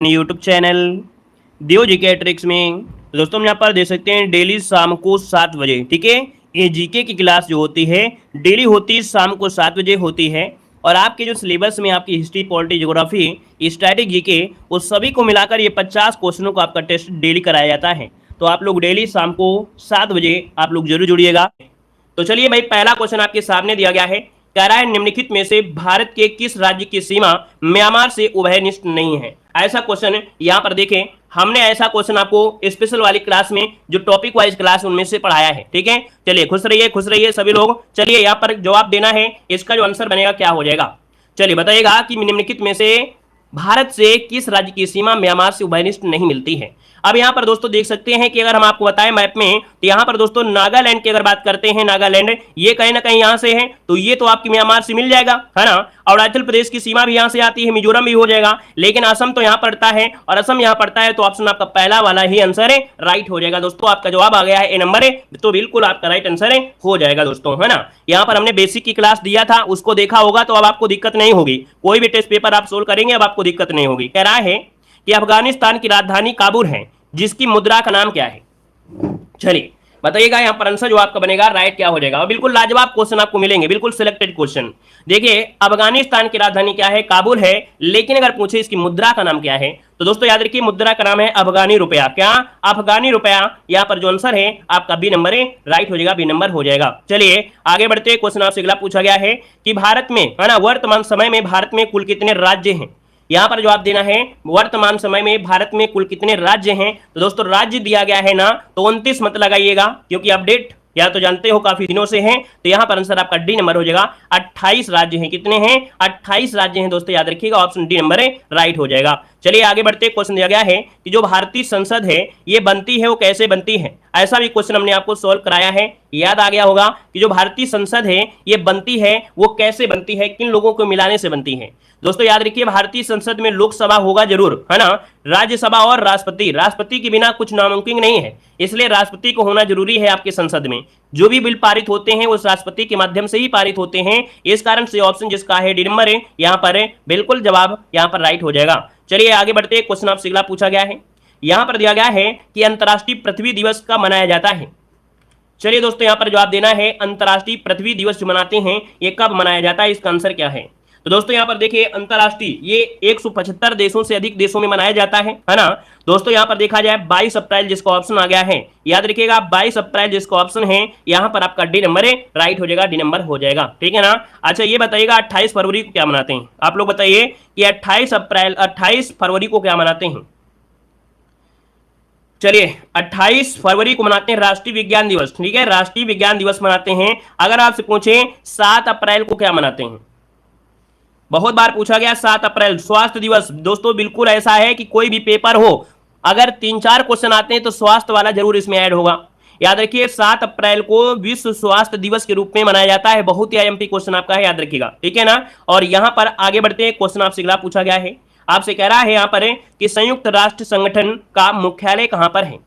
YouTube channel दियो GK tricks में। तो दोस्तों हम यहाँ पर देख सकते हैं डेली शाम को 7 बजे, ठीक है। ये जीके की क्लास जो होती है डेली होती है, शाम को 7 बजे होती है। और आपके जो सिलेबस में आपकी history, polity, geography, static GK, वो सभी को मिलाकर ये 50 क्वेश्चनों का आपका टेस्ट डेली कराया जाता है। तो आप लोग डेली शाम को 7 बजे आप लोग जरूर जुड़िएगा। तो चलिए भाई, पहला क्वेश्चन आपके सामने दिया गया है, कह रहा है निम्नलिखित में से भारत के किस राज्य की सीमा म्यांमार से उभयनिष्ठ नहीं है। ऐसा क्वेश्चन यहाँ पर देखें, हमने ऐसा क्वेश्चन आपको स्पेशल वाली क्लास में जो टॉपिक वाइज क्लास उनमें से पढ़ाया है, ठीक है। चलिए खुश रहिए सभी लोग। चलिए यहाँ पर जवाब देना है, इसका जो आंसर बनेगा क्या हो जाएगा, चलिए बताइएगा कि निम्नलिखित में से भारत से किस राज्य की सीमा म्यांमार से उभयनिष्ठ नहीं मिलती है। अब यहाँ पर दोस्तों देख सकते हैं कि अगर हम आपको बताएं मैप में, तो यहाँ पर दोस्तों नागालैंड की अगर बात करते हैं, नागालैंड ये कहीं ना कहीं यहाँ से है, तो ये तो आपकी म्यांमार से मिल जाएगा, है ना। अरुणाचल प्रदेश की सीमा भी यहाँ से आती है, मिजोरम भी हो जाएगा, लेकिन असम तो यहाँ पड़ता है और असम यहाँ पड़ता है, तो ऑप्शन आपका पहला वाला ही आंसर है, राइट हो जाएगा। दोस्तों आपका जवाब आ गया है ए नंबर है, तो बिल्कुल आपका राइट आंसर हो जाएगा दोस्तों, है ना। यहाँ पर हमने बेसिक की क्लास दिया था, उसको देखा होगा तो अब आपको दिक्कत नहीं होगी, कोई भी टेस्ट पेपर आप सोल्व करेंगे अब आपको दिक्कत नहीं होगी। कह रहा है कि अफगानिस्तान की राजधानी काबुल है, जिसकी मुद्रा का नाम क्या है। चलिए बताइएगा यहाँ पर आंसर जो आपका बनेगा राइट क्या हो जाएगा। और बिल्कुल लाजवाब क्वेश्चन आपको मिलेंगे, बिल्कुल सिलेक्टेड क्वेश्चन। देखिए अफगानिस्तान की राजधानी क्या है, काबुल है, लेकिन अगर पूछे इसकी मुद्रा का नाम क्या है, तो दोस्तों याद रखिए मुद्रा का नाम है अफगानी रुपया। क्या, अफगानी रुपया। यहाँ पर जो आंसर है आपका बी नंबर है, राइट हो जाएगा, बी नंबर हो जाएगा। चलिए आगे बढ़ते, क्वेश्चन आपसे अगला पूछा गया है कि भारत में, है ना, वर्तमान समय में भारत में कुल कितने राज्य हैं। यहां पर जवाब देना है वर्तमान समय में भारत में कुल कितने राज्य हैं। तो दोस्तों राज्य दिया गया है ना, तो 29 मत लगाइएगा, क्योंकि अपडेट या तो जानते हो काफी दिनों से हैं। तो यहां पर आंसर आपका डी नंबर हो जाएगा, 28 राज्य हैं। कितने हैं, 28 राज्य हैं दोस्तों, याद रखिएगा, ऑप्शन डी नंबर है, राइट हो जाएगा। चलिए आगे बढ़ते, क्वेश्चन दिया गया है कि जो भारतीय संसद है ये बनती है वो कैसे बनती है। ऐसा भी क्वेश्चन हमने आपको सॉल्व कराया है, याद आ गया होगा कि जो भारतीय संसद है ये बनती है वो कैसे बनती है, किन लोगों को मिलाने से बनती है। दोस्तों याद रखिए भारतीय संसद में लोकसभा होगा जरूर, है ना, राज्यसभा और राष्ट्रपति, राष्ट्रपति के बिना कुछ नामुमकिन नहीं है, इसलिए राष्ट्रपति को होना जरूरी है आपके संसद में। जो भी बिल पारित होते हैं उस राष्ट्रपति के माध्यम से ही पारित होते हैं, इस कारण से ऑप्शन जिसका है डी नंबर है, यहाँ पर है, बिल्कुल जवाब यहाँ पर राइट हो जाएगा। चलिए आगे बढ़ते, क्वेश्चन आपसे अगला पूछा गया है, यहाँ पर दिया गया है कि अंतर्राष्ट्रीय पृथ्वी दिवस कब मनाया जाता है। चलिए दोस्तों यहाँ पर जवाब देना है, अंतर्राष्ट्रीय पृथ्वी दिवस जो मनाते हैं ये कब मनाया जाता है, इसका आंसर क्या है। तो दोस्तों यहाँ पर देखिए अंतर्राष्ट्रीय ये 175 देशों से अधिक देशों में मनाया जाता है ना। दोस्तों यहाँ पर देखा जाए 22 अप्रैल जिसका ऑप्शन आ गया है, याद रखिएगा 22 अप्रैल जिसका ऑप्शन है, यहाँ पर आपका डी नंबर है, राइट हो जाएगा, डी नंबर हो जाएगा, ठीक है ना। अच्छा ये बताइएगा 28 फरवरी को क्या मनाते हैं, आप लोग बताइए कि 28 फरवरी को क्या मनाते हैं। चलिए 28 फरवरी को मनाते हैं राष्ट्रीय विज्ञान दिवस, ठीक है, राष्ट्रीय विज्ञान दिवस मनाते हैं। अगर आपसे पूछे 7 अप्रैल को क्या मनाते हैं, बहुत बार पूछा गया 7 अप्रैल स्वास्थ्य दिवस। दोस्तों बिल्कुल ऐसा है कि कोई भी पेपर हो अगर 3-4 क्वेश्चन आते हैं तो स्वास्थ्य वाला जरूर इसमें ऐड होगा। याद रखिए 7 अप्रैल को विश्व स्वास्थ्य दिवस के रूप में मनाया जाता है, बहुत ही आईएमपी क्वेश्चन आपका है, याद रखिएगा, ठीक है ना। और यहां पर आगे बढ़ते हैं, क्वेश्चन आपसे अगला पूछा गया है, आपसे कह रहा है यहाँ पर है कि संयुक्त राष्ट्र संगठन का मुख्यालय कहां पर है।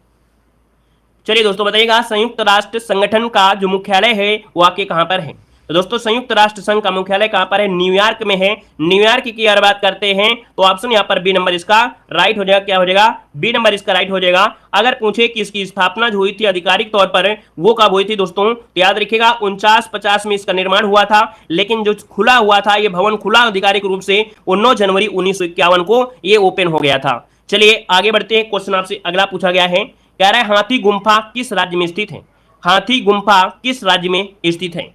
चलिए दोस्तों बताइएगा संयुक्त राष्ट्र संगठन का जो मुख्यालय है वो आपके कहां पर है। तो दोस्तों संयुक्त राष्ट्र संघ का मुख्यालय कहां पर है, न्यूयॉर्क में है। न्यूयॉर्क की अगर बात करते हैं तो ऑप्शन यहां पर बी नंबर इसका राइट हो जाएगा, क्या हो जाएगा, बी नंबर इसका राइट हो जाएगा। अगर पूछे कि इसकी स्थापना जो हुई थी आधिकारिक तौर पर वो कब हुई थी दोस्तों, तो याद रखिएगा 49-50 में इसका निर्माण हुआ था, लेकिन जो खुला हुआ था ये भवन खुला आधिकारिक रूप से 9 जनवरी 1951 को ये ओपन हो गया था। चलिए आगे बढ़ते हैं, क्वेश्चन आपसे अगला पूछा गया है, कह रहा है हाथी गुम्फा किस राज्य में स्थित है। हाथी गुम्फा किस राज्य में स्थित है।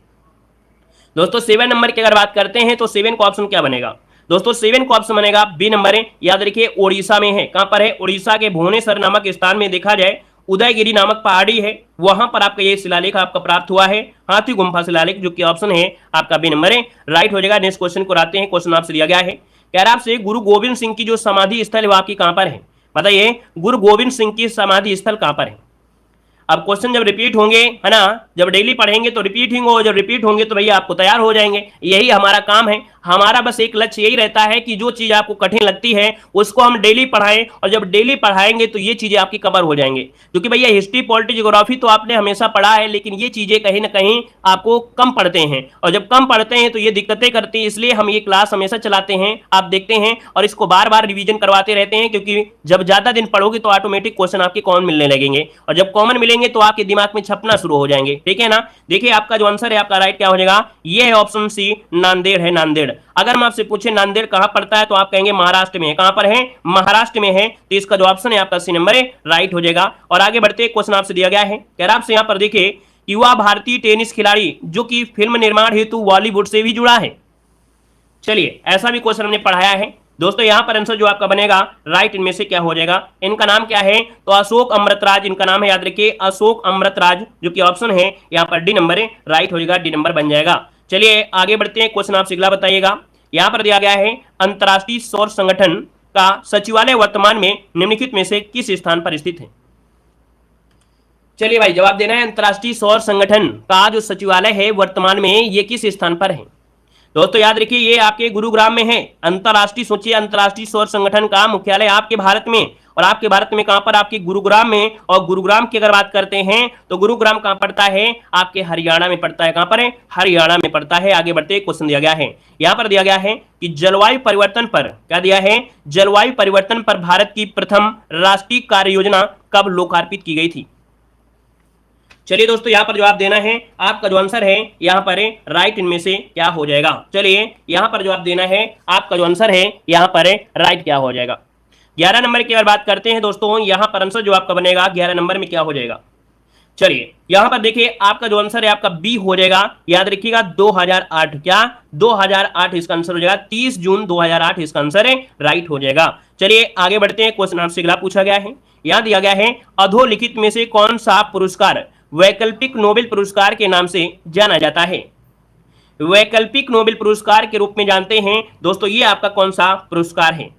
दोस्तों 7 नंबर की अगर बात करते हैं तो 7 का ऑप्शन क्या बनेगा। दोस्तों 7 का ऑप्शन बनेगा बी नंबर है, याद रखिए उड़ीसा में है। कहां पर है, उड़ीसा के भुवनेश्वर नामक स्थान में देखा जाए उदयगिरी नामक पहाड़ी है, वहां पर आपका ये शिलालेख आपका प्राप्त हुआ है, हाथी गुम्फा शिलालेख, जो कि ऑप्शन है आपका बी नंबर है, राइट हो जाएगा। नेक्स्ट क्वेश्चन को आते हैं, क्वेश्चन आपसे दिया गया है, कह रहा आपसे गुरु गोविंद सिंह की जो समाधि स्थल है वो आपकी कहां पर है। बताइए गुरु गोविंद सिंह की समाधि स्थल कहां पर है। अब क्वेश्चन जब रिपीट होंगे, है ना, जब डेली पढ़ेंगे तो रिपीट होंगे, जब रिपीट होंगे तो भैया आपको तैयार हो जाएंगे, यही हमारा काम है, हमारा बस एक लक्ष्य यही रहता है कि जो चीज आपको कठिन लगती है उसको हम डेली पढ़ाएं, और जब डेली पढ़ाएंगे तो ये चीजें आपकी कवर हो जाएंगे। क्योंकि भैया हिस्ट्री, पॉलिटी, ज्योग्राफी तो आपने हमेशा पढ़ा है, लेकिन ये चीजें कहीं ना कहीं आपको कम पढ़ते हैं, और जब कम पढ़ते हैं तो ये दिक्कतें करती हैं। इसलिए हम ये क्लास हमेशा चलाते हैं, आप देखते हैं, और इसको बार बार रिवीजन करवाते रहते हैं, क्योंकि जब ज्यादा दिन पढ़ोगे तो ऑटोमेटिक क्वेश्चन आपके कॉमन मिलने लगेंगे, और जब कॉमन मिलेंगे तो आपके दिमाग में छपना शुरू हो जाएंगे। ठीक है ना। देखिए आपका जो आंसर है आपका राइट क्या हो जाएगा, ये है ऑप्शन सी, नांदेड़ है, नांदेड़। अगर हम आपसे पूछे नांदेड़ कहां पड़ता है तो आप कहेंगे महाराष्ट्र में है। कहां पर है, महाराष्ट्र में है, तो इसका जो ऑप्शन है आपका सी नंबर है, राइट हो जाएगा। और आगे बढ़ते क्वेश्चन आपसे दिया गया है, कह रहा आपसे यहां पर देखिए, युवा भारतीय टेनिस खिलाड़ी जो कि फिल्म निर्माण हेतु बॉलीवुड से भी जुड़ा है। चलिए ऐसा भी क्वेश्चन हमने पढ़ाया है दोस्तों। यहां पर आंसर जो आपका बनेगा राइट, इनमें से क्या हो जाएगा, इनका नाम क्या है, तो अशोक अमृतराज इनका नाम है, याद रखिए अशोक अमृतराज, जो कि ऑप्शन है यहां पर डी नंबर है, राइट हो जाएगा, डी नंबर बन जाएगा। चलिए आगे बढ़ते हैं, क्वेश्चन आपसे अगला बताइएगा। यहां पर दिया गया है, अंतर्राष्ट्रीय सौर संगठन का सचिवालय वर्तमान में निम्नलिखित में से किस स्थान पर स्थित है। चलिए भाई जवाब देना है, अंतर्राष्ट्रीय सौर संगठन का जो सचिवालय है वर्तमान में ये किस स्थान पर है। दोस्तों याद रखिए ये आपके गुरुग्राम में है। अंतर्राष्ट्रीय सोचिए, अंतर्राष्ट्रीय सौर संगठन का मुख्यालय आपके भारत में, और आपके भारत में कहां पर, आपके गुरुग्राम में। और गुरुग्राम की अगर बात करते हैं तो गुरुग्राम कहां पड़ता है, आपके हरियाणा में पड़ता है। कहां पर है, हरियाणा में पड़ता है। आगे बढ़ते क्वेश्चन दिया गया है, यहां पर दिया गया है कि जलवायु परिवर्तन पर, क्या दिया है, जलवायु परिवर्तन पर भारत की प्रथम राष्ट्रीय कार्य योजना कब लोकार्पित की गई थी। चलिए दोस्तों यहां पर जवाब देना है, आपका जो आंसर है यहां पर राइट, इनमें से क्या हो जाएगा। चलिए यहां पर जवाब देना है, आपका जो आंसर है यहां पर राइट क्या हो जाएगा। 11 नंबर की अगर बात करते हैं दोस्तों, यहां पर आंसर जो आपका बनेगा 11 नंबर में क्या हो जाएगा। चलिए यहां पर देखिए आपका जो आंसर है आपका बी हो जाएगा, याद रखिएगा 2008, क्या 2008 इसका आंसर हो जाएगा, 30 जून 2008 इसका आंसर है, राइट हो जाएगा। चलिए आगे बढ़ते हैं, क्वेश्चन आपसे अगला पूछा गया है, यहां दिया गया है, अधोलिखित में से कौन सा पुरस्कार वैकल्पिक नोबेल पुरस्कार के नाम से जाना जाता है। वैकल्पिक नोबेल पुरस्कार के रूप में जानते हैं दोस्तों, ये आपका कौन सा पुरस्कार है।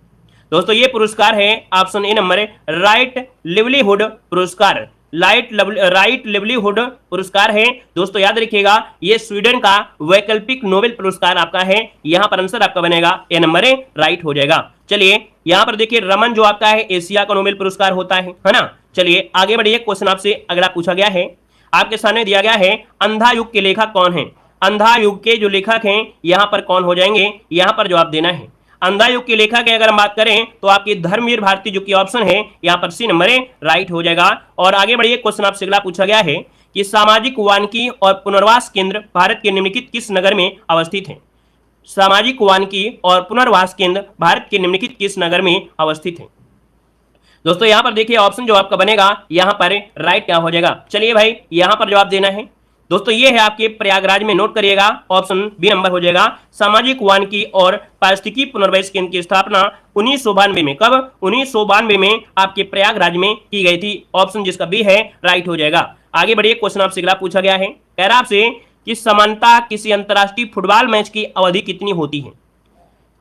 दोस्तों ये पुरस्कार है option A number, right livelihood पुरस्कार, राइट लिवलीहुड पुरस्कार है। दोस्तों याद रखिएगा ये स्वीडन का वैकल्पिक नोबेल पुरस्कार आपका है, यहां पर आंसर आपका बनेगा ए नंबर है, राइट हो जाएगा। चलिए यहां पर देखिए रमन जो आपका है एशिया का नोबेल पुरस्कार होता है ना। चलिए आगे बढ़िए, क्वेश्चन आपसे अगला पूछा गया है, आपके सामने दिया गया है, अंधा युग के लेखक कौन है। अंधा युग के जो लेखक हैं यहां पर कौन हो जाएंगे, यहां पर जवाब देना है। अंधा युग के लेखक है अगर हम बात करें तो आपकी धर्मवीर भारती जो की ऑप्शन है यहां पर सी नंबर है, राइट हो जाएगा। और आगे बढ़िए, क्वेश्चन आपसे अगला पूछा गया है कि सामाजिक वानिकी और पुनर्वास केंद्र भारत के निम्नलिखित किस नगर में अवस्थित है। सामाजिक वानिकी और पुनर्वास केंद्र भारत के निम्नलिखित किस नगर में अवस्थित है। दोस्तों यहां पर देखिए ऑप्शन जो आपका बनेगा यहां पर राइट क्या हो जाएगा। चलिए भाई यहां पर जवाब देना है दोस्तों, ये है आपके प्रयागराज में, नोट करिएगा ऑप्शन बी नंबर हो जाएगा। सामाजिक वानिकी और पारिस्थितिकी पुनर्वास केंद्र की स्थापना 1992 में, कब 1992 में आपके प्रयागराज में की गई थी, ऑप्शन जिसका बी है, राइट हो जाएगा। आगे बढ़िए, क्वेश्चन आपसे अगला पूछा गया है, कह रहा आपसे कि समानता किसी अंतरराष्ट्रीय फुटबॉल मैच की अवधि कितनी होती है।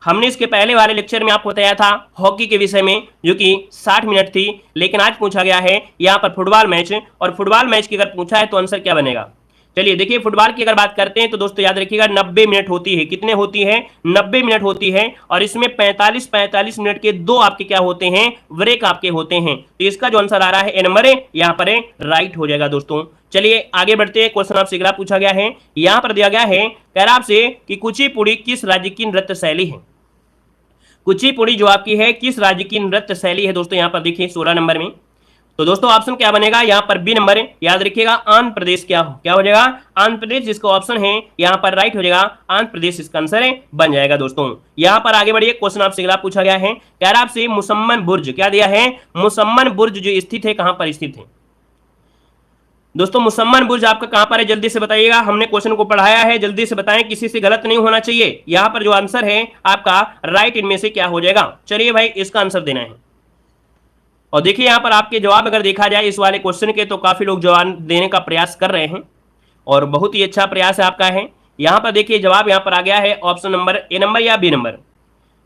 हमने इसके पहले वाले लेक्चर में आपको बताया था हॉकी के विषय में जो कि 60 मिनट थी, लेकिन आज पूछा गया है यहाँ पर फुटबॉल मैच, और फुटबॉल मैच की अगर पूछा है तो आंसर क्या बनेगा। चलिए देखिए फुटबॉल की अगर बात करते हैं तो दोस्तों याद रखिएगा 90 मिनट होती है। कितने होती है, 90 मिनट होती है, और इसमें 45 मिनट के दो आपके क्या होते हैं, ब्रेक आपके होते हैं। तो इसका जो आंसर आ रहा है ए नंबर है, यहाँ पर है, राइट हो जाएगा दोस्तों। चलिए आगे बढ़ते हैं, क्वेश्चन आपसे अगला पूछा गया है, यहाँ पर दिया गया है, कह रहा आपसे कि कुचिपुड़ी किस राज्य की नृत्य शैली है। कुचिपुड़ी जो आपकी है किस राज्य की नृत्य शैली है दोस्तों, यहाँ पर देखिए 16 नंबर में। तो दोस्तों ऑप्शन क्या बनेगा, यहाँ पर बी नंबर है, याद रखिएगा आंध्र प्रदेश क्या हो जाएगा, आंध्र प्रदेश जिसका ऑप्शन है यहाँ पर राइट हो जाएगा, आंध्र प्रदेश इसका आंसर है, बन जाएगा दोस्तों। यहाँ पर आगे बढ़िए, क्वेश्चन आपसे अगला पूछा गया है, कह रहा आपसे मुसम्मन बुर्ज क्या दिया है, मुसम्मन बुर्ज जो स्थित है कहां पर स्थित है। दोस्तों मुसम्मन बुर्ज आपका कहां पर है, जल्दी से बताइएगा, हमने क्वेश्चन को पढ़ाया है, जल्दी से बताएं, किसी से गलत नहीं होना चाहिए। यहाँ पर जो आंसर है आपका राइट, इनमें से क्या हो जाएगा। चलिए भाई इसका आंसर देना है, और देखिए यहाँ पर आपके जवाब अगर देखा जाए इस वाले क्वेश्चन के तो काफी लोग जवाब देने का प्रयास कर रहे हैं, और बहुत ही अच्छा प्रयास है आपका है। यहाँ पर देखिए जवाब यहाँ पर आ गया है ऑप्शन नंबर ए नंबर या बी नंबर।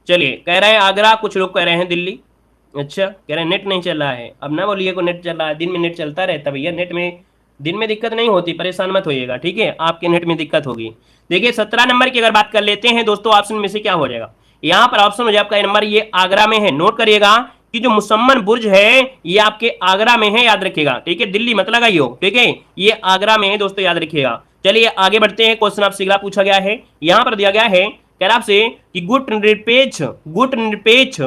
चलिए कह रहे हैं आगरा, कुछ लोग कह रहे हैं दिल्ली, अच्छा कह रहे हैं नेट नहीं चल रहा है। अब ना बोलिए को नेट चल रहा है, दिन में नेट चलता रहता भैया, नेट में दिन में दिक्कत नहीं होती, परेशान मत होइएगा, ठीक है, आपके नेट में दिक्कत होगी। देखिए 17 नंबर की अगर बात कर लेते हैं दोस्तों, ऑप्शन में से क्या हो जाएगा, यहाँ पर ऑप्शन हो जाए आपका नंबर ये आगरा में है। नोट करिएगा कि जो मुसम्मन बुर्ज है ये आपके आगरा में है, याद रखिएगा, ठीक है, दिल्ली मत लगाइयो, ठीक है, ये आगरा में है दोस्तों, याद रखिएगा। चलिए आगे बढ़ते हैं, क्वेश्चन आपसे अगला पूछा गया है, यहाँ पर दिया गया है कह रहा आपसे कि गुट निरपेक्ष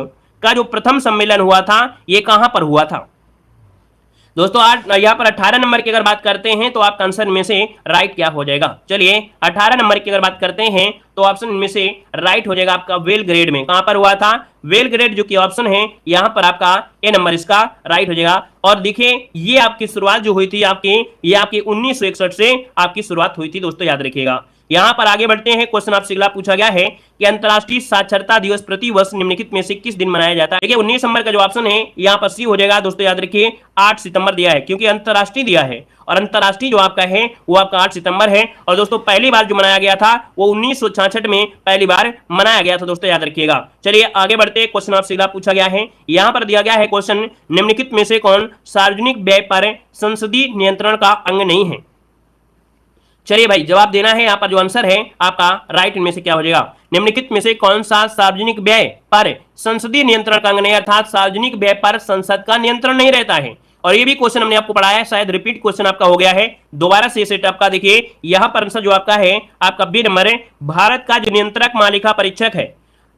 का जो प्रथम सम्मेलन हुआ था ये कहां पर हुआ था। दोस्तों यहाँ पर 18 नंबर की अगर बात करते हैं तो आपका आंसर में से राइट क्या हो जाएगा। चलिए 18 नंबर की अगर बात करते हैं तो ऑप्शन में से राइट हो जाएगा आपका बेलग्रेड में। कहां पर हुआ था, बेलग्रेड जो कि ऑप्शन है यहाँ पर आपका ए नंबर इसका राइट हो जाएगा। और देखिए ये आपकी शुरुआत जो हुई थी ये आपकी 1961 से आपकी शुरुआत हुई थी दोस्तों, याद रखिएगा। यहां पर आगे बढ़ते हैं, क्वेश्चन आपसे अगला पूछा गया है कि अंतर्राष्ट्रीय साक्षरता दिवस प्रतिवर्ष निम्नलिखित में से किस दिन मनाया जाता है। देखिए 19 नंबर का जो ऑप्शन है यहाँ पर सी हो जाएगा दोस्तों, याद रखिए 8 सितंबर दिया है, क्योंकि अंतर्राष्ट्रीय दिया है और अंतर्राष्ट्रीय जो आपका है वो आपका 8 सितंबर है। और दोस्तों पहली बार जो मनाया गया था वो 1966 में पहली बार मनाया गया था दोस्तों, याद रखिएगा। चलिए आगे बढ़ते, क्वेश्चन आपसे अगला पूछा गया है, यहाँ पर दिया गया है क्वेश्चन, निम्नलिखित में से कौन सार्वजनिक व्यय पर संसदीय नियंत्रण का अंग नहीं है। चलिए भाई जवाब देना है, यहाँ पर जो आंसर है आपका राइट में से क्या हो जाएगा, निम्नलिखित में से कौन सा सार्वजनिक व्यय पर संसदीय नियंत्रण का अंग नहीं, अर्थात सार्वजनिक व्यय पर संसद का नियंत्रण नहीं रहता है। और ये भी क्वेश्चन हमने आपको पढ़ाया है, शायद रिपीट क्वेश्चन आपका हो गया है, दोबारा से सेट आपका देखिए यहाँ पर आंसर जो आपका है आपका बी नंबर है, भारत का जो नियंत्रक मालिका परीक्षक है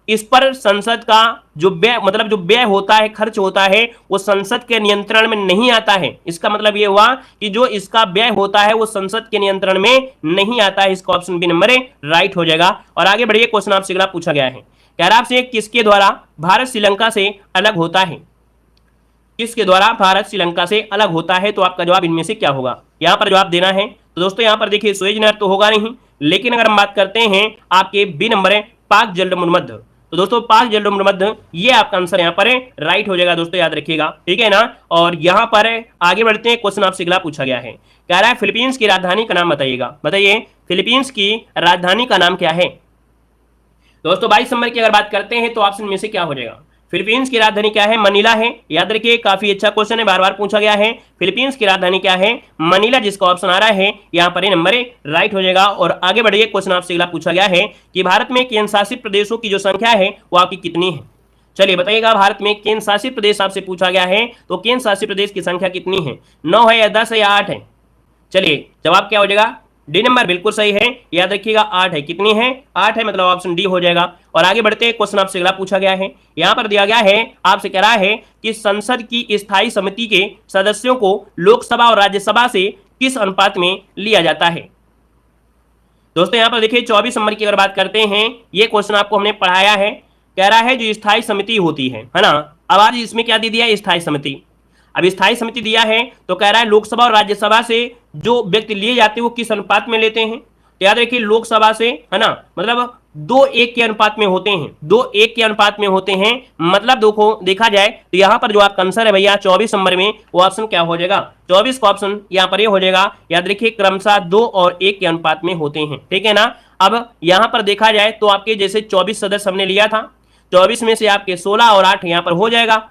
इस पर संसद का जो व्यय मतलब जो व्यय होता है, खर्च होता है, वो संसद के नियंत्रण में नहीं आता है। इसका मतलब ये हुआ कि जो इसका व्यय होता है वो संसद के नियंत्रण में नहीं आता है। इसका ऑप्शन बी नंबर राइट हो जाएगा। और आगे बढ़िए, क्वेश्चन आपसे अगला पूछा गया है, कह रहा आपसे किसके द्वारा भारत श्रीलंका से अलग होता है, किसके द्वारा भारत श्रीलंका से अलग होता है। तो आपका जवाब इनमें से क्या होगा, यहाँ पर जवाब देना है। तो दोस्तों यहाँ पर देखिए सुएज नहर तो होगा नहीं, लेकिन अगर हम बात करते हैं आपके बी नंबर है पाक जलसंधि। तो दोस्तों पाक जलसंधि ये आपका आंसर यहाँ पर राइट हो जाएगा दोस्तों, याद रखिएगा, ठीक है ना। और यहाँ पर आगे बढ़ते हैं, क्वेश्चन आपसे अगला पूछा गया है, कह रहा है फिलीपींस की राजधानी का नाम बताइएगा। बताइए फिलीपींस की राजधानी का नाम क्या है। दोस्तों 22 नंबर की अगर बात करते हैं तो ऑप्शन में से क्या हो जाएगा, फिलीपींस की राजधानी क्या है, मनीला है। याद रखिए काफी अच्छा क्वेश्चन है, बार बार पूछा गया है। फिलीपींस की राजधानी क्या है, मनीला, जिसका ऑप्शन आ रहा है यहाँ पर नंबर राइट हो जाएगा। और आगे बढ़िए, क्वेश्चन आपसे अगला पूछा गया है कि भारत में केंद्र शासित प्रदेशों की जो संख्या है वो आपकी कितनी है। चलिए बताइएगा, भारत में केंद्र शासित प्रदेश आपसे पूछा गया है तो केंद्र शासित प्रदेश की संख्या कितनी है, 9 है या 10 है या 8 है। चलिए जवाब क्या हो जाएगा, डी नंबर बिल्कुल सही है, याद रखिएगा 8 है। कितनी है, 8 है, मतलब ऑप्शन डी हो जाएगा। और आगे बढ़ते हैं, क्वेश्चन आपसे अगला पूछा गया है, यहाँ पर दिया गया है आपसे कह रहा है कि संसद की स्थायी समिति के सदस्यों को लोकसभा और राज्यसभा से किस अनुपात में लिया जाता है। दोस्तों यहाँ पर देखिए 24 नंबर की अगर बात करते हैं, ये क्वेश्चन आपको हमने पढ़ाया है। कह रहा है जो स्थायी समिति होती है ना, अब आज इसमें क्या दे दिया है, स्थायी समिति। अब स्थायी समिति दिया है तो कह रहा है लोकसभा और राज्यसभा से जो व्यक्ति लिए जाते हैं वो किस अनुपात में लेते हैं। तो याद रखिए लोकसभा से, है ना, मतलब 2:1 के अनुपात में होते हैं, 2:1 के अनुपात में होते हैं। मतलब देखा जाए तो यहाँ पर जो आपका आंसर है भैया 24 नंबर में, वो ऑप्शन क्या हो जाएगा, 24 का ऑप्शन यहाँ पर ये हो जाएगा। याद रखिए क्रमशः 2 और 1 के अनुपात में होते हैं, ठीक है ना। अब यहाँ पर देखा जाए तो आपके जैसे 24 सदस्य हमने लिया था, 24 में से आपके 16 और 8 यहाँ पर हो जाएगा,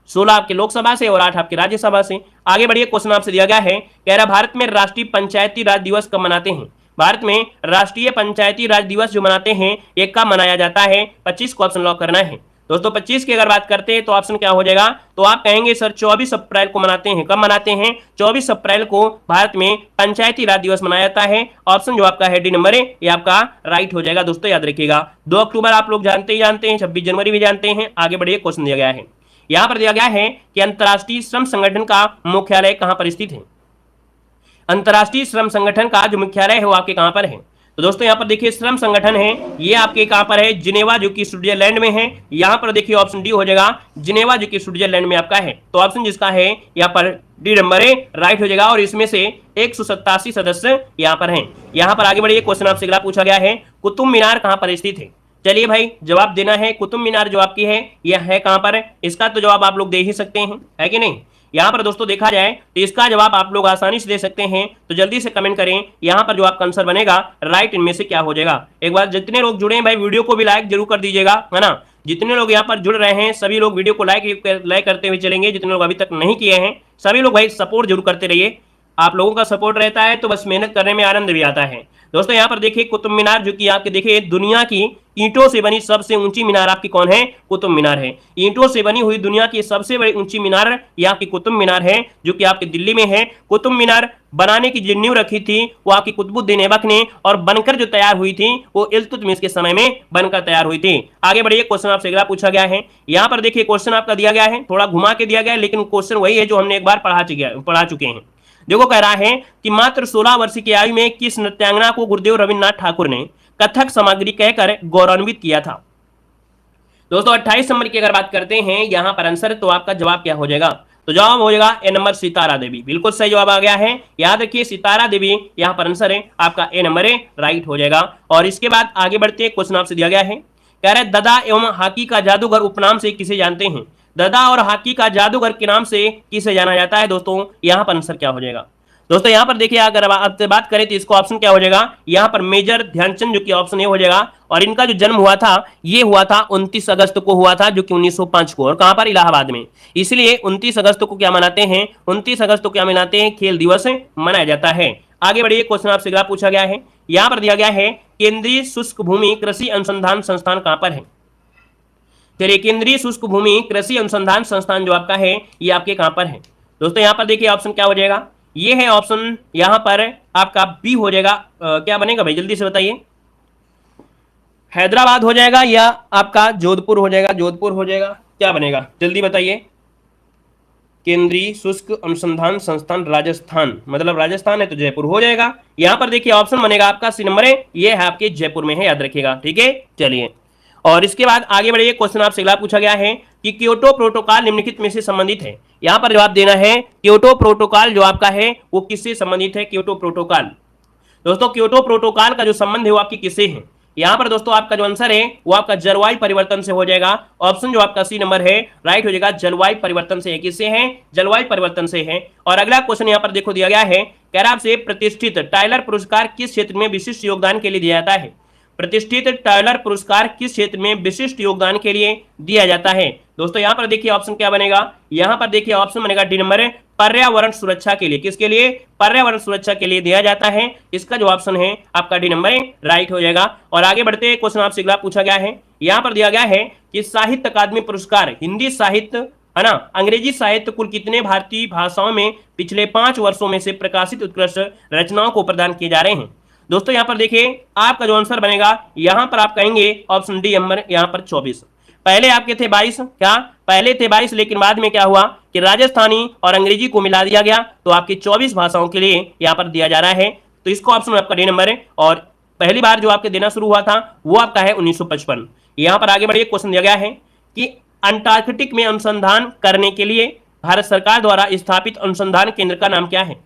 16 आपके लोकसभा से और 8 आपके राज्यसभा से। आगे बढ़िए, क्वेश्चन आपसे दिया गया है, कह रहा भारत में राष्ट्रीय पंचायती राज दिवस कब मनाते हैं। भारत में राष्ट्रीय पंचायती राज दिवस जो मनाते हैं ये कब मनाया जाता है, 25 को ऑप्शन लॉक करना है। दोस्तों 25 की अगर बात करते हैं तो ऑप्शन क्या हो जाएगा, तो आप कहेंगे सर 24 अप्रैल को मनाते हैं। कब मनाते हैं, 24 अप्रैल को भारत में पंचायती राज दिवस मनाया जाता है। ऑप्शन जो आपका है डी नंबर है, ये आपका राइट हो जाएगा दोस्तों, याद रखिएगा। 2 अक्टूबर आप लोग जानते ही जानते हैं, 26 जनवरी भी जानते हैं। आगे बढ़िए, क्वेश्चन दिया गया है, यहाँ पर दिया गया है कि अंतर्राष्ट्रीय श्रम संगठन का मुख्यालय कहां पर स्थित है। अंतर्राष्ट्रीय श्रम संगठन का जो मुख्यालय है वो आपके कहां पर है। तो दोस्तों यहाँ पर देखिए श्रम संगठन है ये आपके कहां पर है, जिनेवा, जो कि स्विट्जरलैंड में है। यहाँ पर देखिए ऑप्शन डी हो जाएगा, जिनेवा जो कि स्विट्जरलैंड में आपका है। तो ऑप्शन जिसका है यहाँ पर डी नंबर है राइट हो जाएगा। और इसमें से 187 सदस्य यहाँ पर हैं। यहाँ पर आगे बढ़िए, क्वेश्चन आपसे अगला पूछा गया है, कुतुब मीनार कहां पर स्थित है। चलिए भाई जवाब देना है, कुतुब मीनार जो आपकी है यह है कहां पर है। इसका तो जवाब आप लोग दे ही सकते हैं, है कि नहीं। यहाँ पर दोस्तों देखा जाए तो इसका जवाब आप लोग आसानी से दे सकते हैं, तो जल्दी से कमेंट करें यहाँ पर जो आपका आंसर बनेगा राइट इनमें से क्या हो जाएगा। एक बार जितने लोग जुड़े हैं भाई वीडियो को भी लाइक जरूर कर दीजिएगा, है ना। जितने लोग यहाँ पर जुड़ रहे हैं सभी लोग वीडियो को लाइक करते हुए चलेंगे। जितने लोग अभी तक नहीं किए हैं सभी लोग भाई सपोर्ट जरूर करते रहिए। आप लोगों का सपोर्ट रहता है तो बस मेहनत करने में आनंद भी आता है। दोस्तों यहाँ पर देखिए कुतुब मीनार, जो कि आपके देखिए दुनिया की ईंटों से बनी सबसे ऊंची मीनार आपकी कौन है? कुतुब मीनार है। ईंटों से बनी हुई दुनिया की सबसे बड़ी ऊंची मीनार ये आपकी कुतुब मीनार है, जो कि आपके दिल्ली में है। कुतुब मीनार बनाने की जो नींव रखी थी वो आपकी कुतुबुद्दीन ऐबक ने, और बनकर जो तैयार हुई थी वो इल्तुतमिश के समय में बनकर तैयार हुई थी। आगे बढ़िए, क्वेश्चन आपसे अगला पूछा गया है। यहाँ पर देखिए क्वेश्चन आपका दिया गया है, थोड़ा घुमा के दिया गया है, लेकिन क्वेश्चन वही है जो हमने एक बार पढ़ा चुके हैं। देखो कह रहा है कि मात्र 16 वर्ष की आयु में किस नृत्यांगना को गुरुदेव रविन्द्रनाथ ठाकुर ने कथक सामग्री कहकर गौरवान्वित किया था? दोस्तों 28 नंबर की अगर बात करते हैं यहां पर आंसर, तो आपका जवाब क्या हो जाएगा? तो जवाब हो जाएगा ए नंबर, सितारा देवी। बिल्कुल सही जवाब आ गया है, याद रखिए सितारा देवी यहां पर आंसर है आपका ए नंबर है, राइट हो जाएगा। और इसके बाद आगे बढ़ते हैं, क्वेश्चन आपसे दिया गया है, कह रहे ददा एवं हॉकी का जादूगर उपनाम से किसे जानते हैं? ददा और हॉकी का जादूगर के नाम से किसे जाना जाता है? दोस्तों यहां पर आंसर क्या हो जाएगा? दोस्तों यहां पर देखिए अगर आपसे बात करें तो इसको ऑप्शन क्या हो जाएगा? यहां पर मेजर ध्यानचंद, जो कि ऑप्शन ए हो जाएगा। और इनका जो जन्म हुआ था ये हुआ था 29 अगस्त को हुआ था, जो कि 1905 को, और कहां पर? इलाहाबाद में। इसलिए 29 अगस्त को क्या मनाते हैं? 29 अगस्त को क्या मनाते हैं? खेल दिवस मनाया जाता है। आगे बढ़िए, क्वेश्चन आपसे अगला पूछा गया है। यहां पर दिया गया है केंद्रीय शुष्क भूमि कृषि अनुसंधान संस्थान कहां पर है? चलिए, केंद्रीय शुष्क भूमि कृषि अनुसंधान संस्थान जो आपका है ये आपके कहां पर है? दोस्तों यहां पर देखिए ऑप्शन क्या हो जाएगा? ये है ऑप्शन यहां पर आपका बी हो जाएगा। क्या बनेगा भाई, जल्दी से बताइए। हैदराबाद हो जाएगा या आपका जोधपुर हो जाएगा? जोधपुर हो जाएगा, क्या बनेगा जल्दी बताइए। केंद्रीय शुष्क अनुसंधान संस्थान राजस्थान, मतलब राजस्थान है तो जयपुर हो जाएगा। यहां पर देखिए ऑप्शन बनेगा आपका सी नंबर है, ये है आपके जयपुर में है, याद रखिएगा। ठीक है, चलिए और इसके बाद आगे बढ़िए, क्वेश्चन आपसे अगला पूछा गया है कि क्योटो प्रोटोकॉल निम्नलिखित में से संबंधित है। यहां पर जवाब देना है क्योटो प्रोटोकॉल जो आपका है वो किससे संबंधित है? क्योटो प्रोटोकॉल, दोस्तों क्योटो प्रोटोकॉल का जो संबंध है वो आपकी किससे है? यहां पर दोस्तों आपका जो आंसर है वो आपका जलवायु परिवर्तन से हो जाएगा। ऑप्शन जो आपका सी नंबर है राइट हो जाएगा, जलवायु परिवर्तन से है। किससे है? जलवायु परिवर्तन से है। और अगला क्वेश्चन यहां पर देखो दिया गया है, कह रहा आपसे प्रतिष्ठित टाइलर पुरस्कार किस क्षेत्र में विशिष्ट योगदान के लिए दिया जाता है? प्रतिष्ठित टाइलर पुरस्कार किस क्षेत्र में विशिष्ट योगदान के लिए दिया जाता है? दोस्तों यहां पर देखिए ऑप्शन क्या बनेगा? यहां पर देखिए ऑप्शन बनेगा डी नंबर, पर्यावरण सुरक्षा के लिए। किसके लिए? पर्यावरण सुरक्षा के लिए दिया जाता है। इसका जो ऑप्शन है आपका डी नंबर राइट हो जाएगा। और आगे बढ़ते हैं, क्वेश्चन आपसे अगला पूछा गया है। यहां पर दिया गया है कि साहित्य अकादमी पुरस्कार हिंदी साहित्य है ना, अंग्रेजी साहित्य कुल कितने भारतीय भाषाओं में पिछले 5 वर्षों में से प्रकाशित उत्कृष्ट रचनाओं को प्रदान किए जा रहे हैं? दोस्तों यहां पर देखिए आपका जो आंसर बनेगा यहां पर आप कहेंगे ऑप्शन डी नंबर, यहां पर 24। पहले आपके थे 22, क्या पहले थे 22, लेकिन बाद में क्या हुआ कि राजस्थानी और अंग्रेजी को मिला दिया गया, तो आपकी 24 भाषाओं के लिए यहां पर दिया जा रहा है। तो इसको ऑप्शन आपका डी नंबर है। और पहली बार जो आपके देना शुरू हुआ था वो आपका है 1955। यहां पर आगे बढ़िए, क्वेश्चन दिया गया है कि अंटार्कटिक में अनुसंधान करने के लिए भारत सरकार द्वारा स्थापित अनुसंधान केंद्र का नाम क्या है?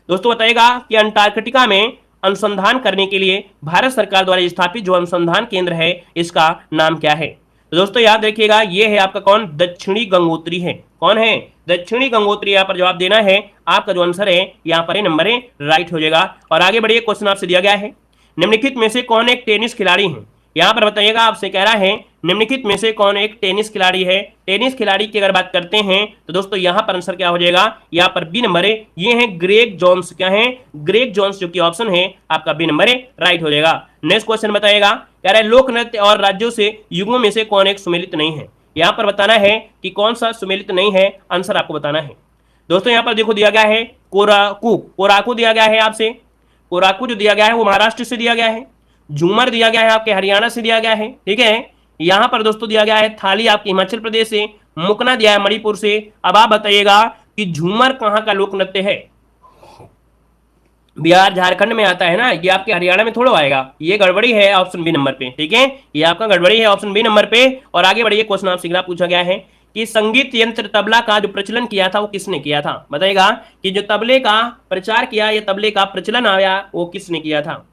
दोस्तों बताइएगा कि अंटार्कटिका में अनुसंधान करने के लिए भारत सरकार द्वारा स्थापित जो अनुसंधान केंद्र है इसका नाम क्या है? तो दोस्तों याद रखिएगा ये है आपका कौन? दक्षिणी गंगोत्री है। कौन है? दक्षिणी गंगोत्री। यहाँ पर जवाब देना है, आपका जो आंसर है यहाँ पर नंबर है राइट हो जाएगा। और आगे बढ़िए, क्वेश्चन आपसे दिया गया है निम्नलिखित में से कौन एक टेनिस खिलाड़ी है? यहाँ पर बताइएगा, आपसे कह रहा है निम्नलिखित में से कौन एक टेनिस खिलाड़ी है? टेनिस खिलाड़ी की अगर बात करते हैं तो दोस्तों यहाँ पर आंसर क्या हो जाएगा? यहाँ पर बी नंबर है, ये है ग्रेग जोन्स। क्या है? ग्रेग जोन्स, जो कि ऑप्शन है आपका बी नंबर है राइट हो जाएगा। नेक्स्ट क्वेश्चन बताइएगा, कह रहा है लोक नृत्य और राज्यों से युगों में से कौन एक सुमेलित नहीं है? यहाँ पर बताना है कि कौन सा सुमेलित नहीं है, आंसर आपको बताना है। दोस्तों यहाँ पर देखो दिया गया है कोराकू, कोराकू दिया गया है आपसे। कोराकू जो दिया गया है वो महाराष्ट्र से दिया गया है। झूमर दिया गया है आपके हरियाणा से दिया गया है। ठीक है, यहां पर दोस्तों दिया गया है थाली आपके हिमाचल प्रदेश से, मुकना दिया है मणिपुर से। अब आप बताइएगा कि झूमर कहां का लोक नृत्य है? बिहार झारखंड में आता है ना, ये आपके हरियाणा में थोड़ा आएगा। ये गड़बड़ी है ऑप्शन बी नंबर पे। ठीक है, ये आपका गड़बड़ी है ऑप्शन बी नंबर पे। और आगे बढ़िए, क्वेश्चन आपसे अगला पूछा गया है कि संगीत यंत्र तबला का जो प्रचलन किया था वो किसने किया था? बताइएगा कि जो तबले का प्रचार किया या तबले का प्रचलन आया वो किसने किया था?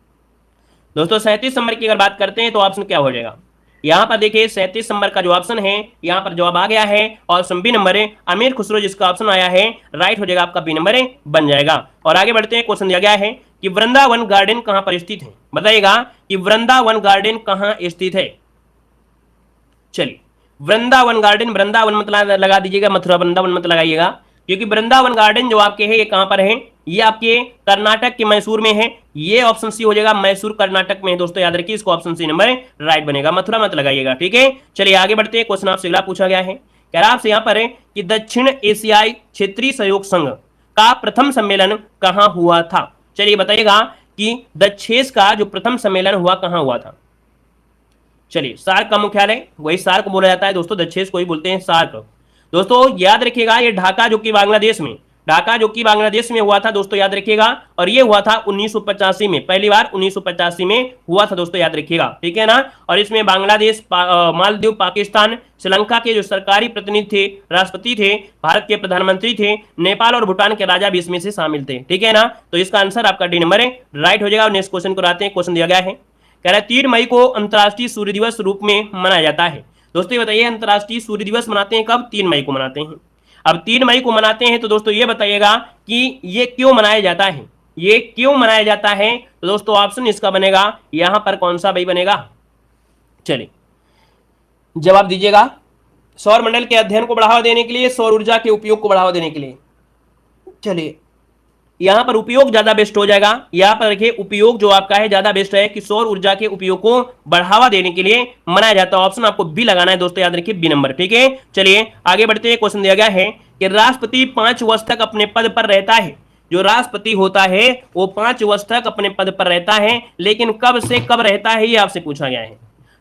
दोस्तों 37 नंबर की अगर बात करते हैं तो ऑप्शन क्या हो जाएगा? यहाँ पर देखिए 37 नंबर का जो ऑप्शन है यहाँ पर जवाब आ गया है ऑप्शन बी नंबर है अमीर खुसरो, जिसका ऑप्शन आया है राइट हो जाएगा, आपका बी नंबर है बन जाएगा। और आगे बढ़ते हैं, क्वेश्चन दिया गया है कि वृंदावन गार्डन कहां पर स्थित है? बताइएगा कि वृंदावन गार्डन कहां स्थित है। चलिए वृंदावन गार्डन, वृंदावन मत लगा दीजिएगा, मथुरा वृंदावन मत लगाइएगा, क्योंकि वृंदावन गार्डन जो आपके है ये कहां पर है? ये आपके कर्नाटक के मैसूर में है। ये ऑप्शन सी हो जाएगा, मैसूर कर्नाटक में है दोस्तों, याद रखिए इसको ऑप्शन सी नंबर राइट बनेगा, मथुरा मत लगाइएगा, ठीक है। चलिए आगे बढ़ते हैं, क्वेश्चन आपसे अगला पूछा गया है, कह रहा आपसे यहाँ पर है कि दक्षिण एशियाई क्षेत्रीय सहयोग संघ का प्रथम सम्मेलन कहां हुआ था। चलिए बताइएगा कि दक्षेस का जो प्रथम सम्मेलन हुआ कहां हुआ था। चलिए सार्क का मुख्यालय, वही सार्क बोला जाता है दोस्तों, दक्षेस को ही बोलते हैं सार्क। दोस्तों याद रखिएगा ये ढाका जो कि बांग्लादेश में, ढाका जो कि बांग्लादेश में हुआ था दोस्तों, याद रखिएगा। और ये हुआ था 1985 में, पहली बार 1985 में हुआ था दोस्तों, याद रखिएगा, ठीक है ना। और इसमें बांग्लादेश, मालदीव, पाकिस्तान, श्रीलंका के जो सरकारी प्रतिनिधि थे, राष्ट्रपति थे, भारत के प्रधानमंत्री थे, नेपाल और भूटान के राजा भी इसमें से शामिल थे, ठीक है ना। तो इसका आंसर आपका डी नंबर है राइट हो जाएगा। नेक्स्ट क्वेश्चन को आते हैं, क्वेश्चन दिया गया है, कह रहा है 3 मई को अंतर्राष्ट्रीय सूर्य दिवस रूप में मनाया जाता है। दोस्तों ये बताइए अंतर्राष्ट्रीय सूर्य दिवस मनाते हैं कब, 3 मई को मनाते हैं। अब 3 मई को मनाते हैं तो दोस्तों ये बताइएगा कि ये क्यों मनाया जाता है, ये क्यों मनाया जाता है। तो दोस्तों ऑप्शन इसका बनेगा यहां पर कौन सा भाई बनेगा, चलिए जवाब दीजिएगा। सौर मंडल के अध्ययन को बढ़ावा देने के लिए, सौर ऊर्जा के उपयोग को बढ़ावा देने के लिए। चलिए यहां पर उपयोग ज्यादा बेस्ट हो जाएगा, यहां पर देखिए उपयोग जो आपका है ज्यादा बेस्ट है कि सौर ऊर्जा के उपयोग को बढ़ावा देने के लिए मनाया जाता है। ऑप्शन आपको बी लगाना है दोस्तों, याद रखिए बी नंबर, ठीक है। चलिए आगे बढ़ते हैं, क्वेश्चन दिया गया है कि राष्ट्रपति 5 वर्ष तक अपने पद पर रहता है। जो राष्ट्रपति होता है वो 5 वर्ष तक अपने पद पर रहता है, लेकिन कब से कब रहता है ये आपसे पूछा गया है।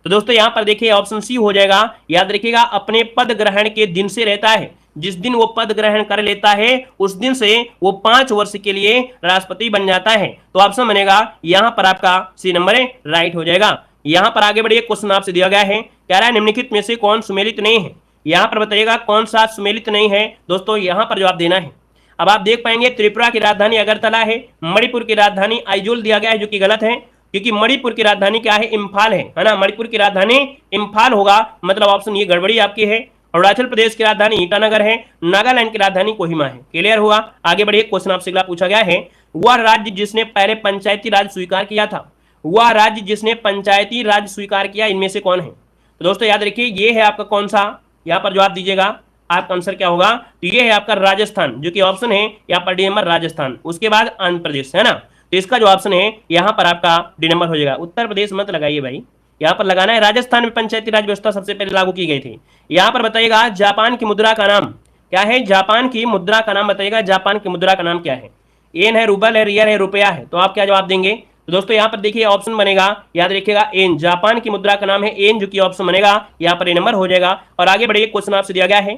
तो दोस्तों यहां पर देखिए ऑप्शन सी हो जाएगा, याद रखिएगा अपने पद ग्रहण के दिन से रहता है। जिस दिन वो पद ग्रहण कर लेता है उस दिन से वो 5 वर्ष के लिए राष्ट्रपति बन जाता है। तो ऑप्शन बनेगा यहां पर आपका सी नंबर राइट हो जाएगा। यहां पर आगे बढ़िए, क्वेश्चन आपसे दिया गया है, कह रहा है निम्नलिखित में से कौन सुमेलित नहीं है। यहां पर बताइएगा कौन सा सुमेलित नहीं है दोस्तों, यहां पर जवाब देना है। अब आप देख पाएंगे त्रिपुरा की राजधानी अगरतला है, मणिपुर की राजधानी आइजोल दिया गया है, जो कि गलत है, क्योंकि मणिपुर की राजधानी क्या है, इम्फाल है ना। मणिपुर की राजधानी इम्फाल होगा, मतलब ऑप्शन ये गड़बड़ी आपकी है। अरुणाचल प्रदेश की राजधानी ईटानगर है, नागालैंड की राजधानी कोहिमा है। क्लियर हुआ। आगे बढ़िए, क्वेश्चन आपसे अगला पूछा गया है, वह राज्य जिसने पहले पंचायती राज स्वीकार किया था, वह राज्य जिसने पंचायती राज स्वीकार किया इनमें से कौन है। तो दोस्तों याद रखिए ये है आपका कौन सा, यहाँ पर जवाब दीजिएगा, आपका आंसर क्या होगा। तो ये है आपका राजस्थान, जो कि ऑप्शन है यहाँ पर डी नंबर राजस्थान, उसके बाद आंध्र प्रदेश, है ना। तो इसका जो ऑप्शन है यहाँ पर आपका डी नंबर हो जाएगा। उत्तर प्रदेश मत लगाइए भाई, यहाँ पर लगाना है राजस्थान में पंचायती राज व्यवस्था सबसे पहले लागू की गई थी। यहाँ पर बताइएगा जापान की मुद्रा का नाम क्या है, जापान की मुद्रा का नाम बताइएगा, जापान की मुद्रा का नाम क्या है। एन है, रूबल है, रियल है, रुपया है, तो आप क्या जवाब देंगे। तो दोस्तों यहाँ पर देखिए ऑप्शन बनेगा, याद रखिएगा एन, जापान की मुद्रा का नाम है एन, जो कि ऑप्शन बनेगा यहाँ पर ए नंबर हो जाएगा। और आगे बढ़िए, क्वेश्चन आपसे दिया गया है,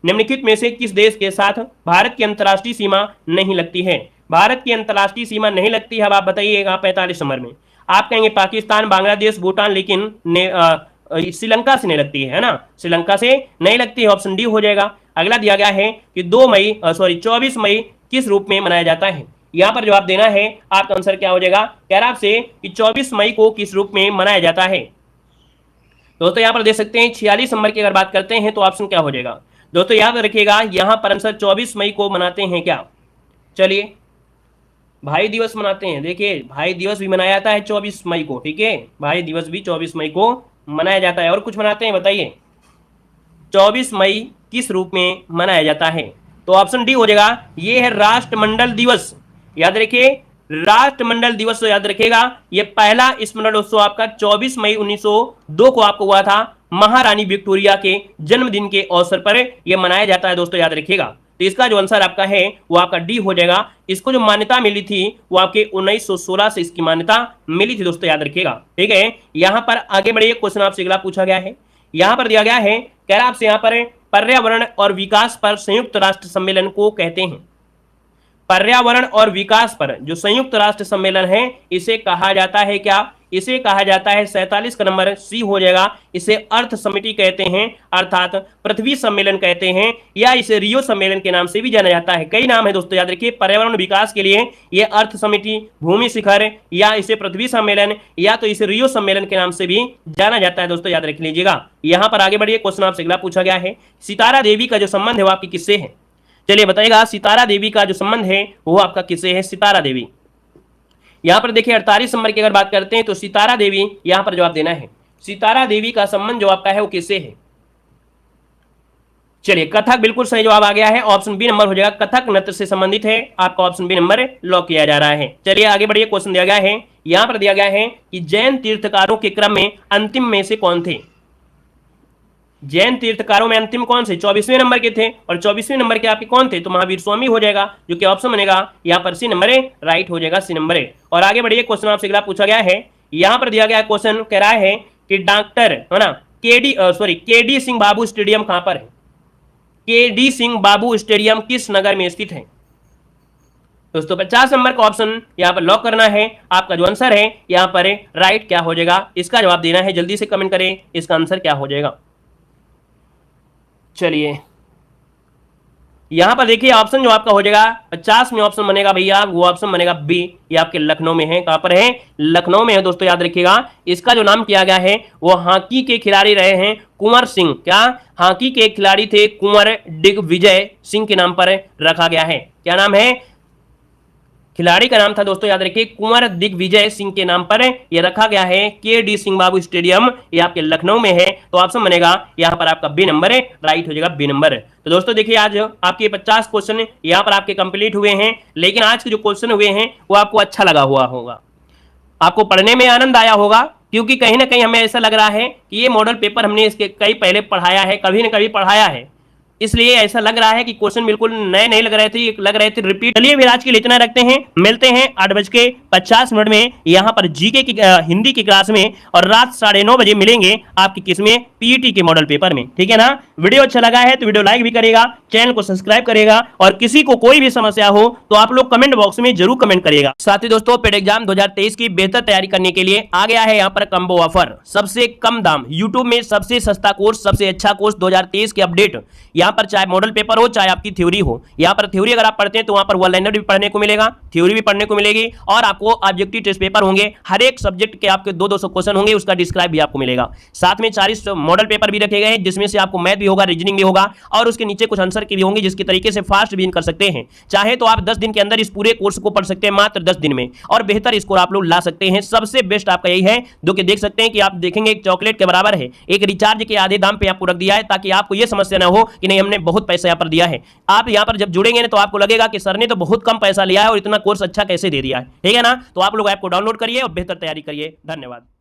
निम्नलिखित में से किस देश के साथ भारत की अंतर्राष्ट्रीय सीमा नहीं लगती है। भारत की अंतर्राष्ट्रीय सीमा नहीं लगती है, अब आप बताइएगा 45 नंबर में। आप कहेंगे पाकिस्तान, बांग्लादेश, भूटान, लेकिन श्रीलंका से नहीं लगती है ना, श्रीलंका से नहीं लगती है, ऑप्शन डी हो जाएगा। अगला दिया गया है कि 24 मई किस रूप में मनाया जाता है। यहां पर जवाब देना है, आपका आंसर क्या हो जाएगा, कह रहा आपसे कि 24 मई को किस रूप में मनाया जाता है। दोस्तों यहां पर देख सकते हैं 46 नंबर की अगर बात करते हैं तो ऑप्शन क्या हो जाएगा। दोस्तों याद रखिएगा यहां पर आंसर 24 मई को मनाते हैं क्या। चलिए भाई दिवस मनाते हैं, देखिए भाई दिवस भी मनाया जाता है 24 मई को, ठीक है, भाई दिवस भी 24 मई को मनाया जाता है। और कुछ मनाते हैं बताइए, 24 मई किस रूप में मनाया जाता है। तो ऑप्शन डी हो जाएगा, ये है राष्ट्रमंडल दिवस। याद रखिए राष्ट्रमंडल दिवस, तो याद रखिएगा ये पहला स्मरण उत्सव आपका 24 मई 1902 को आपको हुआ था, महारानी विक्टोरिया के जन्मदिन के अवसर पर यह मनाया जाता है दोस्तों, याद रखिएगा। तो इसका जो आंसर आपका है वो आपका डी हो जाएगा। इसको जो मान्यता मिली थी वो आपके 1916 से इसकी मान्यता मिली थी दोस्तों, याद रखिएगा, ठीक है। यहां पर आगे बढ़िए, क्वेश्चन आपसे अगला पूछा गया है, यहां पर दिया गया है, कह रहा आपसे यहां पर पर्यावरण और विकास पर संयुक्त राष्ट्र सम्मेलन को कहते हैं। पर्यावरण और विकास पर जो संयुक्त राष्ट्र सम्मेलन है इसे कहा जाता है क्या, इसे कहा जाता है 47 का नंबर सी हो जाएगा, इसे अर्थ समिति कहते हैं, अर्थात पृथ्वी सम्मेलन कहते हैं, या इसे रियो सम्मेलन के नाम से भी जाना जाता है। कई नाम है दोस्तों, याद रखिए पर्यावरण विकास के लिए ये अर्थ समिति, भूमि शिखर, या इसे पृथ्वी सम्मेलन, या तो इसे रियो सम्मेलन के नाम से भी जाना जाता है दोस्तों, याद रख लीजिएगा। यहां पर आगे बढ़िए, क्वेश्चन आपसे अगला पूछा गया है, सितारा देवी का जो संबंध है वो आपकी किससे है। चलिए बताइएगा सितारा देवी का जो संबंध है वो आपका किससे है, सितारा देवी। यहां पर देखिए 48 नंबर की अगर बात करते हैं तो सितारा देवी, यहां पर जवाब देना है, सितारा देवी का संबंध जो आपका है वो किससे है। चलिए कथक बिल्कुल सही जवाब आ गया है, ऑप्शन बी नंबर हो जाएगा, कथक नृत्य से संबंधित है, आपका ऑप्शन बी नंबर लॉक किया जा रहा है। चलिए आगे बढ़िए, क्वेश्चन दिया गया है, यहां पर दिया गया है कि जैन तीर्थकारों के क्रम में अंतिम में से कौन थे। जैन तीर्थकारों में अंतिम कौन से 24वें नंबर के थे, और 24वें नंबर के आपके कौन थे, तो महावीर स्वामी हो जाएगा, जो कि ऑप्शन बनेगा यहां पर सी नंबर राइट हो जाएगा, सी नंबर। और आगे बढ़िए, क्वेश्चन आपसे अगला पूछा गया है, यहां पर दिया गया क्वेश्चन कह रहा है कि डॉक्टर है ना केडी सिंह बाबू स्टेडियम कहां पर है। केडी सिंह बाबू स्टेडियम किस नगर में स्थित है। दोस्तों 50 नंबर का ऑप्शन यहां पर लॉक करना है, आपका जो आंसर है यहां पर राइट क्या हो जाएगा, इसका जवाब देना है, जल्दी से कमेंट करें इसका आंसर क्या हो जाएगा। चलिए यहां पर देखिए ऑप्शन जो आपका हो जाएगा 50 में ऑप्शन बनेगा भैया, वो ऑप्शन बनेगा बी, ये आपके लखनऊ में है, कहां पर है, लखनऊ में है। दोस्तों याद रखिएगा, इसका जो नाम किया गया है वो हॉकी के खिलाड़ी रहे हैं कुंवर सिंह, क्या हॉकी के खिलाड़ी थे कुंवर दिग्विजय सिंह के नाम पर रखा गया है। क्या नाम है, खिलाड़ी का नाम था दोस्तों याद रखिए कुंवर दिग्विजय सिंह के नाम पर यह रखा गया है। केडी सिंह बाबू स्टेडियम ये आपके लखनऊ में है, तो ऑप्शन बनेगा यहां पर आपका बी नंबर राइट हो जाएगा, बी नंबर। तो दोस्तों देखिए आज आपके 50 क्वेश्चन यहां पर आपके कंप्लीट हुए हैं, लेकिन आज के जो क्वेश्चन हुए हैं वो आपको अच्छा लगा हुआ होगा, आपको पढ़ने में आनंद आया होगा, क्योंकि कहीं ना कहीं हमें ऐसा लग रहा है कि ये मॉडल पेपर हमने इसके कई पहले पढ़ाया है, कभी ना कभी पढ़ाया है, इसलिए ऐसा लग रहा है कि क्वेश्चन बिल्कुल नए नहीं लग रहे थे रिपीट। चलिए फिर आज के लिए इतना रखते हैं, मिलते हैं 8:50 में यहाँ पर जीके की हिंदी की क्लास में, और रात 9:30 बजे मिलेंगे आपकी किसमें, पीईटी के मॉडल पेपर में, ठीक है ना। वीडियो अच्छा लगा है तो वीडियो लाइक भी करेगा, चैनल को सब्सक्राइब करेगा, और किसी को कोई भी समस्या हो तो आप लोग कमेंट बॉक्स में जरूर कमेंट करिएगा। साथ ही दोस्तों पेड एग्जाम 2023 की बेहतर तैयारी करने के लिए आ गया है यहाँ पर कम्बो ऑफर, सबसे कम दाम, यूट्यूब में सबसे सस्ता कोर्स, सबसे अच्छा कोर्स 2023 के अपडेट, यहाँ पर चाहे मॉडल पेपर हो चाहे आपकी थ्योरी हो। यहाँ पर थ्योरी अगर आप पढ़ते हैं तो वहां पर वन लाइनर भी पढ़ने को मिलेगा, थ्योरी भी पढ़ने को मिलेगी, और आपको ऑब्जेक्टिव टेस्ट पेपर होंगे, हर एक सब्जेक्ट के आपके 200 क्वेश्चन होंगे, उसका डिस्क्राइब भी आपको मिलेगा। साथ में 40 मॉडल पेपर भी रखे गए हैं, जिसमें से आपको मैथ भी होगा, रीजनिंग भी होगा, और उसके नीचे कुछ आंसर की भी होंगे, जिसके तरीके से फास्ट रिवीजन कर सकते हैं। चाहे तो आप 10 दिन के अंदर इस पूरे कोर्स को पढ़ सकते हैं, मात्र 10 दिन में, और बेहतर स्कोर आप लोग ला सकते हैं। सबसे बेस्ट आपका यही है, जो कि देख सकते हैं कि आप देखेंगे एक चॉकलेट के बराबर है, एक रिचार्ज के आधे दाम पे आपको रख दिया है, ताकि आपको यह समस्या ना हो कि नहीं हमने बहुत पैसा यहाँ पर दिया है। आप यहाँ पर जब जुड़ेंगे तो आपको लगेगा कि सर ने तो बहुत कम पैसा लिया है और इतना कोर्स अच्छा कैसे दे दिया है, ठीक है ना। तो आप लोग ऐप को डाउनलोड करिए और बेहतर तैयारी करिए। धन्यवाद।